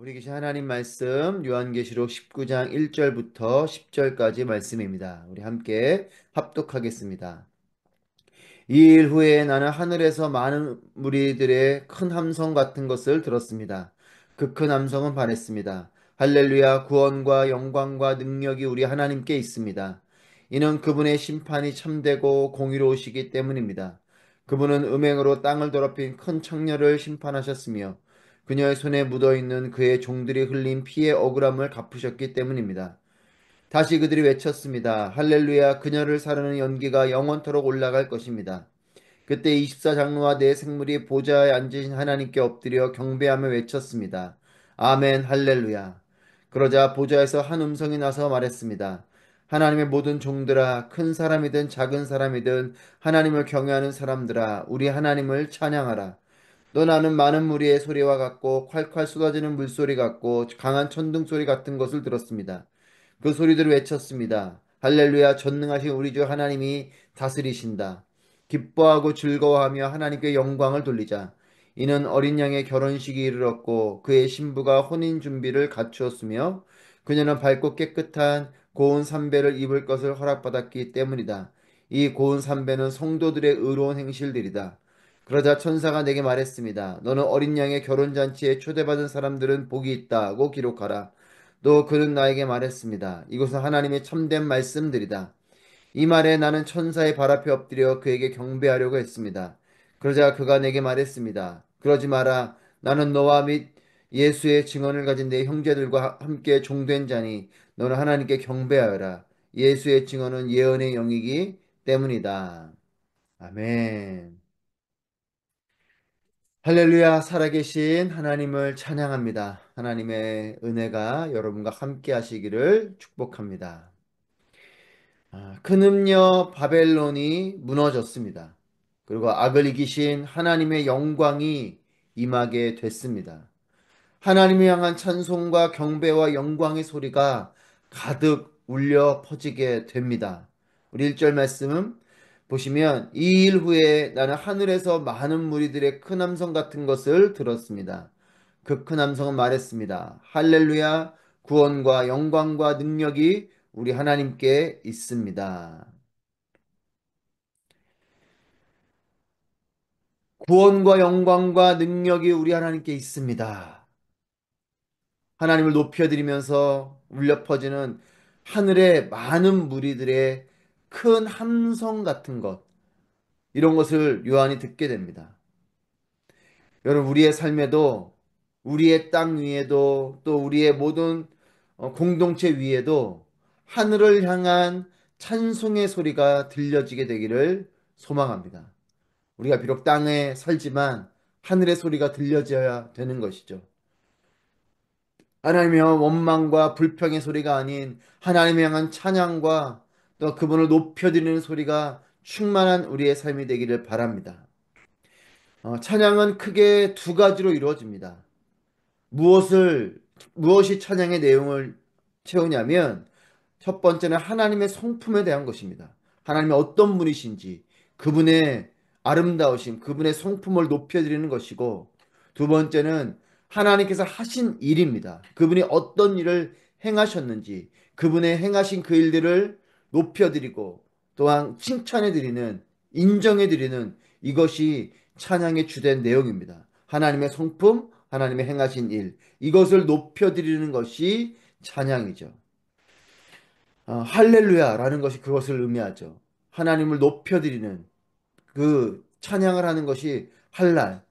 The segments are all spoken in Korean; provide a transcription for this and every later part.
우리 계신 하나님 말씀 요한계시록 19장 1절부터 10절까지 말씀입니다. 우리 함께 합독하겠습니다. 이 일 후에 나는 하늘에서 많은 무리들의 큰 함성 같은 것을 들었습니다. 그 큰 함성은 말했습니다. 할렐루야, 구원과 영광과 능력이 우리 하나님께 있습니다. 이는 그분의 심판이 참되고 공의로우시기 때문입니다. 그분은 음행으로 땅을 더럽힌 큰 창녀를 심판하셨으며 그녀의 손에 묻어있는 그의 종들이 흘린 피의 억울함을 갚으셨기 때문입니다. 다시 그들이 외쳤습니다. 할렐루야, 그녀를 사르는 연기가 영원토록 올라갈 것입니다. 그때 24장로와 네 생물이 보좌에 앉으신 하나님께 엎드려 경배하며 외쳤습니다. 아멘, 할렐루야. 그러자 보좌에서 한 음성이 나서 말했습니다. 하나님의 모든 종들아, 큰 사람이든 작은 사람이든 하나님을 경외하는 사람들아, 우리 하나님을 찬양하라. 또 나는 많은 무리의 소리와 같고 콸콸 쏟아지는 물소리 같고 강한 천둥 소리 같은 것을 들었습니다. 그 소리들을 외쳤습니다. 할렐루야, 전능하신 우리 주 하나님이 다스리신다. 기뻐하고 즐거워하며 하나님께 영광을 돌리자. 이는 어린 양의 결혼식이 이르렀고 그의 신부가 혼인 준비를 갖추었으며 그녀는 밝고 깨끗한 고운 삼배를 입을 것을 허락받았기 때문이다. 이 고운 삼배는 성도들의 의로운 행실들이다. 그러자 천사가 내게 말했습니다. 너는 어린 양의 결혼잔치에 초대받은 사람들은 복이 있다고 기록하라. 또 그는 나에게 말했습니다. 이것은 하나님의 참된 말씀들이다. 이 말에 나는 천사의 발 앞에 엎드려 그에게 경배하려고 했습니다. 그러자 그가 내게 말했습니다. 그러지 마라. 나는 너와 및 예수의 증언을 가진 내 형제들과 함께 종된 자니 너는 하나님께 경배하여라. 예수의 증언은 예언의 영이기 때문이다. 아멘. 할렐루야, 살아계신 하나님을 찬양합니다. 하나님의 은혜가 여러분과 함께 하시기를 축복합니다. 큰 음녀 바벨론이 무너졌습니다. 그리고 악을 이기신 하나님의 영광이 임하게 됐습니다. 하나님을 향한 찬송과 경배와 영광의 소리가 가득 울려 퍼지게 됩니다. 우리 1절 말씀 보시면 이 일 후에 나는 하늘에서 많은 무리들의 큰 함성 같은 것을 들었습니다. 그 큰 함성은 말했습니다. 할렐루야, 구원과 영광과 능력이 우리 하나님께 있습니다. 구원과 영광과 능력이 우리 하나님께 있습니다. 하나님을 높여드리면서 울려 퍼지는 하늘의 많은 무리들의 큰 함성 같은 것, 이런 것을 요한이 듣게 됩니다. 여러분, 우리의 삶에도, 우리의 땅 위에도, 또 우리의 모든 공동체 위에도 하늘을 향한 찬송의 소리가 들려지게 되기를 소망합니다. 우리가 비록 땅에 살지만 하늘의 소리가 들려져야 되는 것이죠. 하나님의 원망과 불평의 소리가 아닌 하나님을 향한 찬양과 또 그분을 높여드리는 소리가 충만한 우리의 삶이 되기를 바랍니다. 찬양은 크게 두 가지로 이루어집니다. 무엇이 찬양의 내용을 채우냐면 첫 번째는 하나님의 성품에 대한 것입니다. 하나님의 어떤 분이신지, 그분의 아름다우심, 그분의 성품을 높여드리는 것이고, 두 번째는 하나님께서 하신 일입니다. 그분이 어떤 일을 행하셨는지, 그분의 행하신 그 일들을 높여드리고, 또한 칭찬해드리는, 인정해드리는 이것이 찬양의 주된 내용입니다. 하나님의 성품, 하나님의 행하신 일, 이것을 높여드리는 것이 찬양이죠. 할렐루야라는 것이 그것을 의미하죠. 하나님을 높여드리는 그 찬양을 하는 것이 할랄.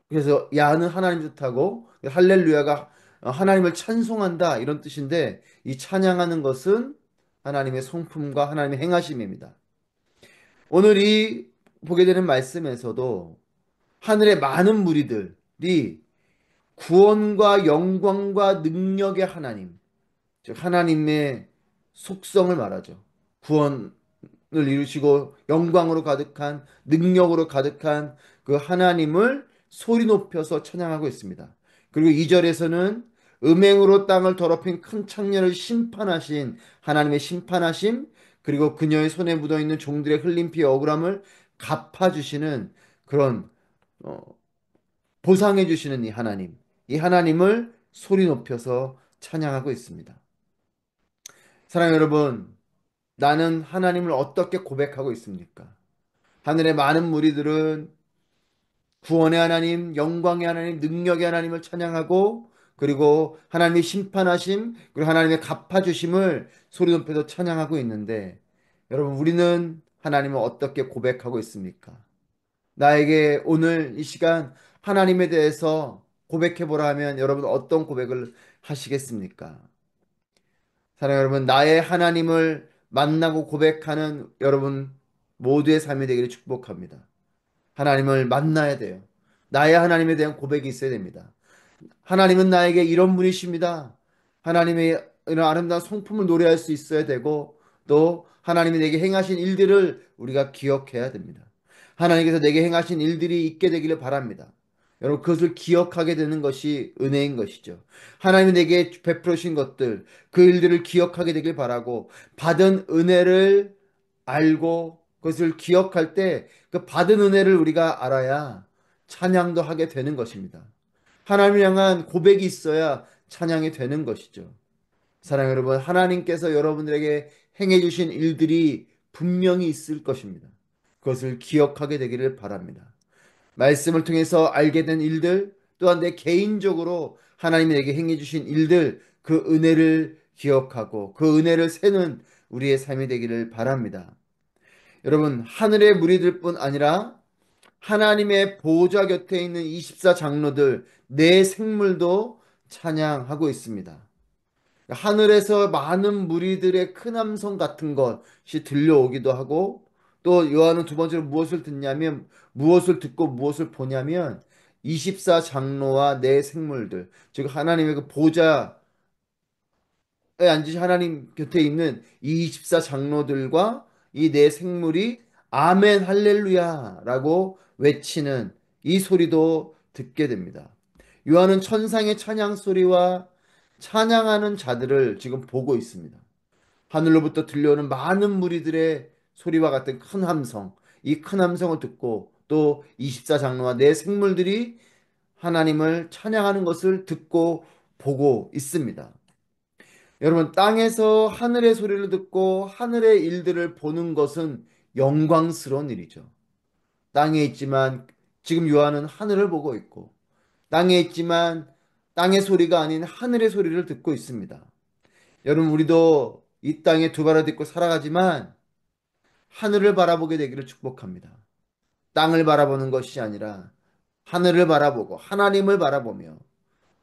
그래서 야는 하나님 뜻하고 할렐루야가 하나님을 찬송한다 이런 뜻인데 이 찬양하는 것은 하나님의 성품과 하나님의 행하심입니다. 오늘 이 보게 되는 말씀에서도 하늘의 많은 무리들이 구원과 영광과 능력의 하나님, 즉 하나님의 속성을 말하죠. 구원을 이루시고 영광으로 가득한 능력으로 가득한 그 하나님을 소리 높여서 찬양하고 있습니다. 그리고 2절에서는 음행으로 땅을 더럽힌 큰 창녀를 심판하신 하나님의 심판하심, 그리고 그녀의 손에 묻어 있는 종들의 흘린 피의 억울함을 갚아주시는 그런 어, 보상해 주시는 이 하나님. 이 하나님을 소리 높여서 찬양하고 있습니다. 사랑하는 여러분, 나는 하나님을 어떻게 고백하고 있습니까? 하늘의 많은 무리들은 구원의 하나님, 영광의 하나님, 능력의 하나님을 찬양하고 그리고 하나님의 심판하심, 그리고 하나님의 갚아주심을 소리 높여서 찬양하고 있는데 여러분 우리는 하나님을 어떻게 고백하고 있습니까? 나에게 오늘 이 시간 하나님에 대해서 고백해 보라 하면 여러분 어떤 고백을 하시겠습니까? 사랑하는 여러분, 나의 하나님을 만나고 고백하는 여러분 모두의 삶이 되기를 축복합니다. 하나님을 만나야 돼요. 나의 하나님에 대한 고백이 있어야 됩니다. 하나님은 나에게 이런 분이십니다. 하나님의 이런 아름다운 성품을 노래할 수 있어야 되고 또 하나님이 내게 행하신 일들을 우리가 기억해야 됩니다. 하나님께서 내게 행하신 일들이 있게 되기를 바랍니다. 여러분 그것을 기억하게 되는 것이 은혜인 것이죠. 하나님이 내게 베풀어 주신 것들 그 일들을 기억하게 되길 바라고 받은 은혜를 알고 그것을 기억할 때 그 받은 은혜를 우리가 알아야 찬양도 하게 되는 것입니다. 하나님을 향한 고백이 있어야 찬양이 되는 것이죠. 사랑하는 여러분, 하나님께서 여러분들에게 행해 주신 일들이 분명히 있을 것입니다. 그것을 기억하게 되기를 바랍니다. 말씀을 통해서 알게 된 일들, 또한 내 개인적으로 하나님이 내게 행해 주신 일들, 그 은혜를 기억하고 그 은혜를 세는 우리의 삶이 되기를 바랍니다. 여러분, 하늘의 무리들뿐 아니라 하나님의 보좌 곁에 있는 24 장로들, 네 생물도 찬양하고 있습니다. 하늘에서 많은 무리들의 큰 함성 같은 것이 들려오기도 하고 또 요한은 두 번째로 무엇을 듣냐면 무엇을 듣고 무엇을 보냐면 24 장로와 네 생물들, 즉 하나님의 그 보좌 앉으신 하나님 곁에 있는 이 24 장로들과 이 네 생물이 아멘 할렐루야라고 외치는 이 소리도 듣게 됩니다. 요한은 천상의 찬양 소리와 찬양하는 자들을 지금 보고 있습니다. 하늘로부터 들려오는 많은 무리들의 소리와 같은 큰 함성, 이 큰 함성을 듣고 또 24 장로와 네 생물들이 하나님을 찬양하는 것을 듣고 보고 있습니다. 여러분, 땅에서 하늘의 소리를 듣고 하늘의 일들을 보는 것은 영광스러운 일이죠. 땅에 있지만 지금 요한은 하늘을 보고 있고, 땅에 있지만 땅의 소리가 아닌 하늘의 소리를 듣고 있습니다. 여러분, 우리도 이 땅에 두 발을 딛고 살아가지만 하늘을 바라보게 되기를 축복합니다. 땅을 바라보는 것이 아니라 하늘을 바라보고 하나님을 바라보며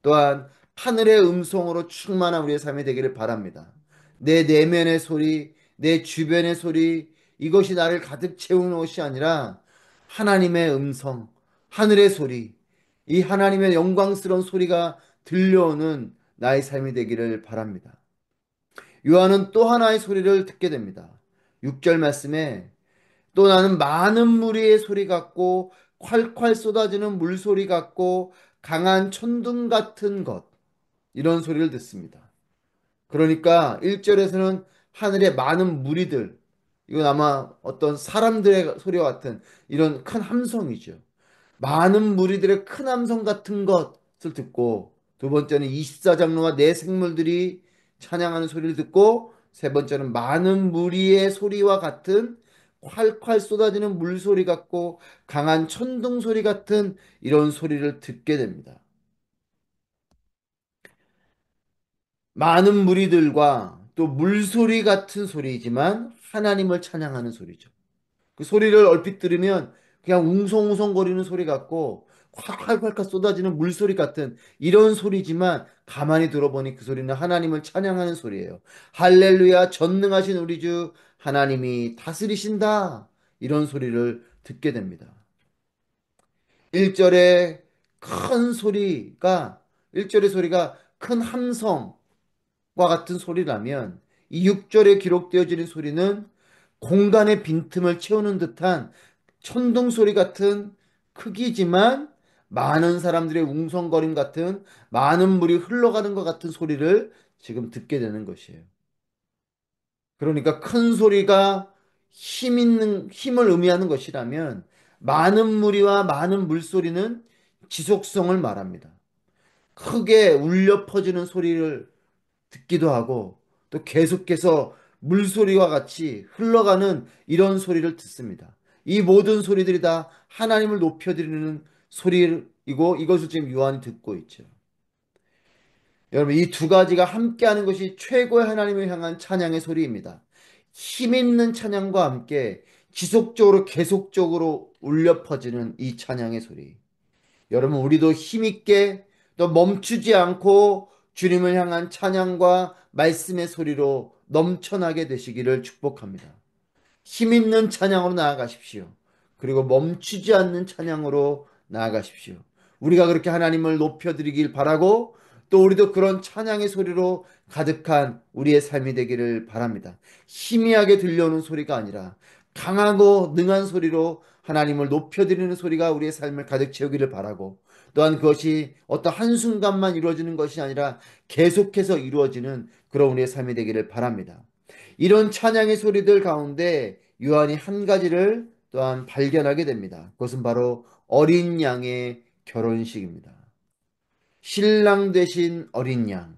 또한 하늘의 음성으로 충만한 우리의 삶이 되기를 바랍니다. 내 내면의 소리, 내 주변의 소리, 이것이 나를 가득 채우는 것이 아니라 하나님의 음성, 하늘의 소리, 이 하나님의 영광스러운 소리가 들려오는 나의 삶이 되기를 바랍니다. 요한은 또 하나의 소리를 듣게 됩니다. 6절 말씀에 또 나는 많은 무리의 소리 같고 콸콸 쏟아지는 물소리 같고 강한 천둥 같은 것 이런 소리를 듣습니다. 그러니까 1절에서는 하늘의 많은 무리들 이건 아마 어떤 사람들의 소리와 같은 이런 큰 함성이죠. 많은 무리들의 큰 함성 같은 것을 듣고 두 번째는 24장로와 네 생물들이 찬양하는 소리를 듣고 세 번째는 많은 무리의 소리와 같은 콸콸 쏟아지는 물소리 같고 강한 천둥 소리 같은 이런 소리를 듣게 됩니다. 많은 무리들과 또 물소리 같은 소리이지만 하나님을 찬양하는 소리죠. 그 소리를 얼핏 들으면 그냥 웅성웅성거리는 소리 같고 콸콸콸 쏟아지는 물소리 같은 이런 소리지만 가만히 들어보니 그 소리는 하나님을 찬양하는 소리예요. 할렐루야 전능하신 우리 주 하나님이 다스리신다. 이런 소리를 듣게 됩니다. 1절의 큰 소리가 1절의 소리가 큰 함성과 같은 소리라면 이 6절에 기록되어지는 소리는 공간의 빈틈을 채우는 듯한 천둥 소리 같은 크기지만 많은 사람들의 웅성거림 같은 많은 물이 흘러가는 것 같은 소리를 지금 듣게 되는 것이에요. 그러니까 큰 소리가 힘을 의미하는 것이라면 많은 무리와 많은 물소리는 지속성을 말합니다. 크게 울려 퍼지는 소리를 듣기도 하고 또 계속해서 물소리와 같이 흘러가는 이런 소리를 듣습니다. 이 모든 소리들이 다 하나님을 높여드리는 소리이고 이것을 지금 요한이 듣고 있죠. 여러분, 이 두 가지가 함께하는 것이 최고의 하나님을 향한 찬양의 소리입니다. 힘 있는 찬양과 함께 지속적으로 계속적으로 울려 퍼지는 이 찬양의 소리. 여러분, 우리도 힘있게 또 멈추지 않고 주님을 향한 찬양과 말씀의 소리로 넘쳐나게 되시기를 축복합니다. 힘 있는 찬양으로 나아가십시오. 그리고 멈추지 않는 찬양으로 나아가십시오. 우리가 그렇게 하나님을 높여드리길 바라고 또 우리도 그런 찬양의 소리로 가득한 우리의 삶이 되기를 바랍니다. 희미하게 들려오는 소리가 아니라 강하고 능한 소리로 하나님을 높여드리는 소리가 우리의 삶을 가득 채우기를 바라고 또한 그것이 어떤 한순간만 이루어지는 것이 아니라 계속해서 이루어지는 그런 우리의 삶이 되기를 바랍니다. 이런 찬양의 소리들 가운데 요한이 한 가지를 또한 발견하게 됩니다. 그것은 바로 어린 양의 결혼식입니다. 신랑 되신 어린 양,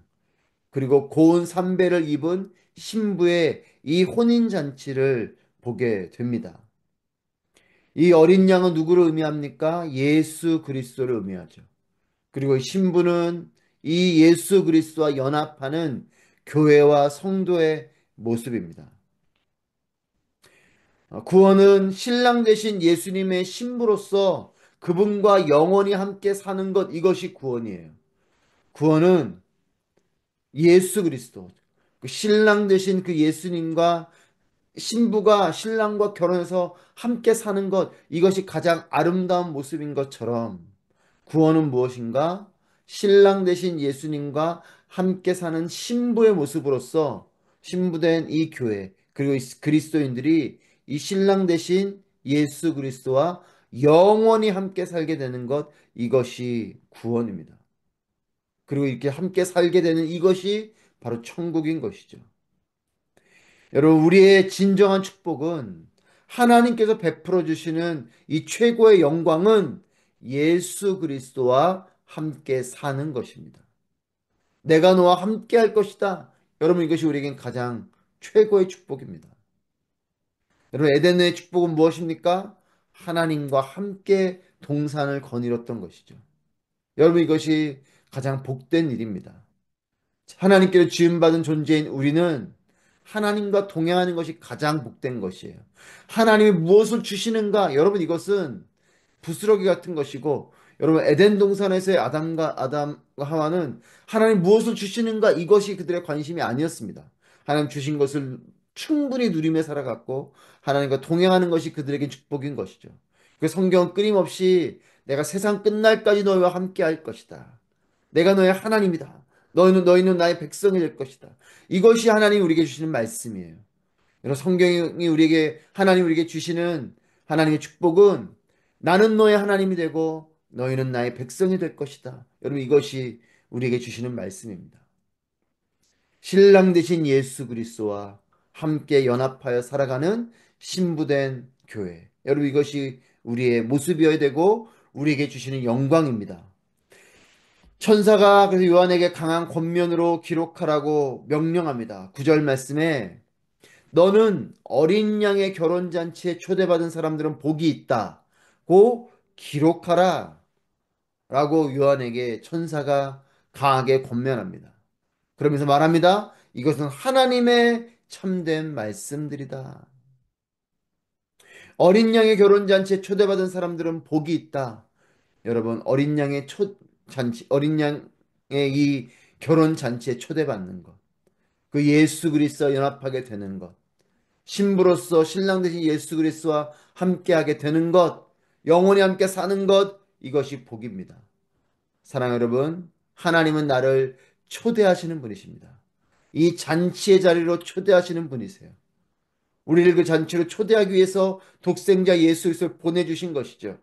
그리고 고운 삼배를 입은 신부의 이 혼인잔치를 보게 됩니다. 이 어린 양은 누구를 의미합니까? 예수 그리스도를 의미하죠. 그리고 신부는 이 예수 그리스도와 연합하는 교회와 성도의 모습입니다. 구원은 신랑 되신 예수님의 신부로서 그분과 영원히 함께 사는 것, 이것이 구원이에요. 구원은 예수 그리스도, 그 신랑 되신 그 예수님과 신부가 신랑과 결혼해서 함께 사는 것, 이것이 가장 아름다운 모습인 것처럼 구원은 무엇인가? 신랑 되신 예수님과 함께 사는 신부의 모습으로서 신부된 이 교회, 그리고 이 그리스도인들이 이 신랑 되신 예수 그리스도와 영원히 함께 살게 되는 것, 이것이 구원입니다. 그리고 이렇게 함께 살게 되는 이것이 바로 천국인 것이죠. 여러분, 우리의 진정한 축복은 하나님께서 베풀어 주시는 이 최고의 영광은 예수 그리스도와 함께 사는 것입니다. 내가 너와 함께 할 것이다. 여러분, 이것이 우리에겐 가장 최고의 축복입니다. 여러분, 에덴의 축복은 무엇입니까? 하나님과 함께 동산을 거닐었던 것이죠. 여러분, 이것이 가장 복된 일입니다. 하나님께로 지음받은 존재인 우리는 하나님과 동행하는 것이 가장 복된 것이에요. 하나님이 무엇을 주시는가? 여러분, 이것은 부스러기 같은 것이고, 여러분, 에덴 동산에서의 아담과 하와는 하나님 무엇을 주시는가? 이것이 그들의 관심이 아니었습니다. 하나님 주신 것을 충분히 누리며 살아갔고 하나님과 동행하는 것이 그들에게 축복인 것이죠. 그 성경은 끊임없이 내가 세상 끝날까지 너희와 함께 할 것이다. 내가 너의 하나님이다. 너희는 나의 백성이 될 것이다. 이것이 하나님이 우리에게 주시는 말씀이에요. 여러분, 성경이 하나님 우리에게 주시는 하나님의 축복은 나는 너의 하나님이 되고 너희는 나의 백성이 될 것이다. 여러분, 이것이 우리에게 주시는 말씀입니다. 신랑 되신 예수 그리스도와 함께 연합하여 살아가는 신부된 교회. 여러분, 이것이 우리의 모습이어야 되고 우리에게 주시는 영광입니다. 천사가 그래서 요한에게 강한 권면으로 기록하라고 명령합니다. 9절 말씀에 너는 어린 양의 결혼잔치에 초대받은 사람들은 복이 있다고 기록하라 라고 요한에게 천사가 강하게 권면합니다. 그러면서 말합니다. 이것은 하나님의 참된 말씀들이다. 어린 양의 결혼잔치에 초대받은 사람들은 복이 있다. 여러분, 어린 양의 이 결혼잔치에 초대받는 것. 그 예수 그리스도와 연합하게 되는 것. 신부로서 신랑 되신 예수 그리스도와 함께하게 되는 것. 영원히 함께 사는 것. 이것이 복입니다. 사랑 여러분, 하나님은 나를 초대하시는 분이십니다. 이 잔치의 자리로 초대하시는 분이세요. 우리를 그 잔치로 초대하기 위해서 독생자 예수 그리스도를 보내주신 것이죠.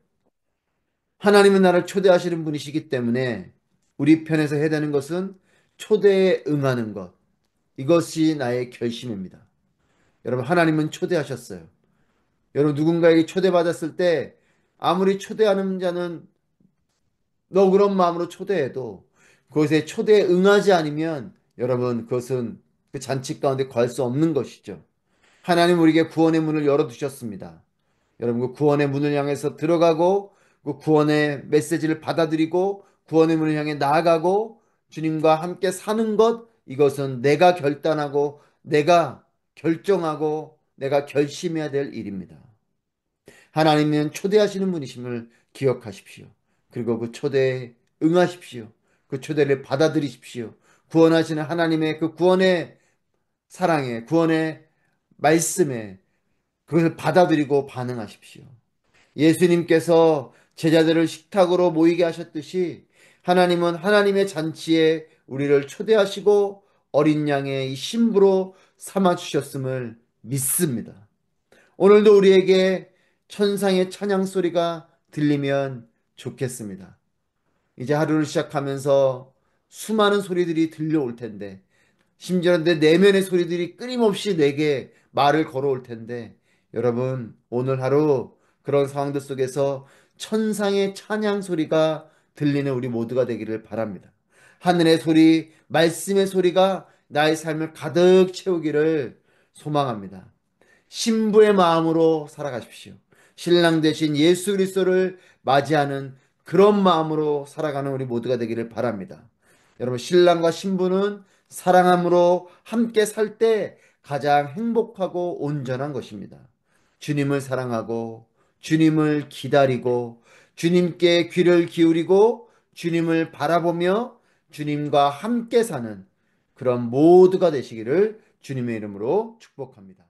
하나님은 나를 초대하시는 분이시기 때문에 우리 편에서 해야 되는 것은 초대에 응하는 것. 이것이 나의 결심입니다. 여러분, 하나님은 초대하셨어요. 여러분, 누군가에게 초대받았을 때 아무리 초대하는 자는 너 그런 마음으로 초대해도 그것에 초대에 응하지 않으면 여러분 그것은 그 잔치 가운데 거할 수 없는 것이죠. 하나님 우리에게 구원의 문을 열어두셨습니다. 여러분 그 구원의 문을 향해서 들어가고 그 구원의 메시지를 받아들이고 구원의 문을 향해 나아가고 주님과 함께 사는 것, 이것은 내가 결단하고 내가 결정하고 내가 결심해야 될 일입니다. 하나님은 초대하시는 분이심을 기억하십시오. 그리고 그 초대에 응하십시오. 그 초대를 받아들이십시오. 구원하시는 하나님의 그 구원의 사랑에, 구원의 말씀에 그것을 받아들이고 반응하십시오. 예수님께서 제자들을 식탁으로 모이게 하셨듯이 하나님은 하나님의 잔치에 우리를 초대하시고 어린 양의 이 신부로 삼아 주셨음을 믿습니다. 오늘도 우리에게 천상의 찬양 소리가 들리면 좋겠습니다. 이제 하루를 시작하면서 수많은 소리들이 들려올 텐데, 심지어 내 내면의 소리들이 끊임없이 내게 말을 걸어올 텐데, 여러분, 오늘 하루 그런 상황들 속에서 천상의 찬양 소리가 들리는 우리 모두가 되기를 바랍니다. 하늘의 소리, 말씀의 소리가 나의 삶을 가득 채우기를 소망합니다. 신부의 마음으로 살아가십시오. 신랑 되신 예수 그리스도를 맞이하는 그런 마음으로 살아가는 우리 모두가 되기를 바랍니다. 여러분, 신랑과 신부는 사랑함으로 함께 살 때 가장 행복하고 온전한 것입니다. 주님을 사랑하고 주님을 기다리고 주님께 귀를 기울이고 주님을 바라보며 주님과 함께 사는 그런 모두가 되시기를 주님의 이름으로 축복합니다.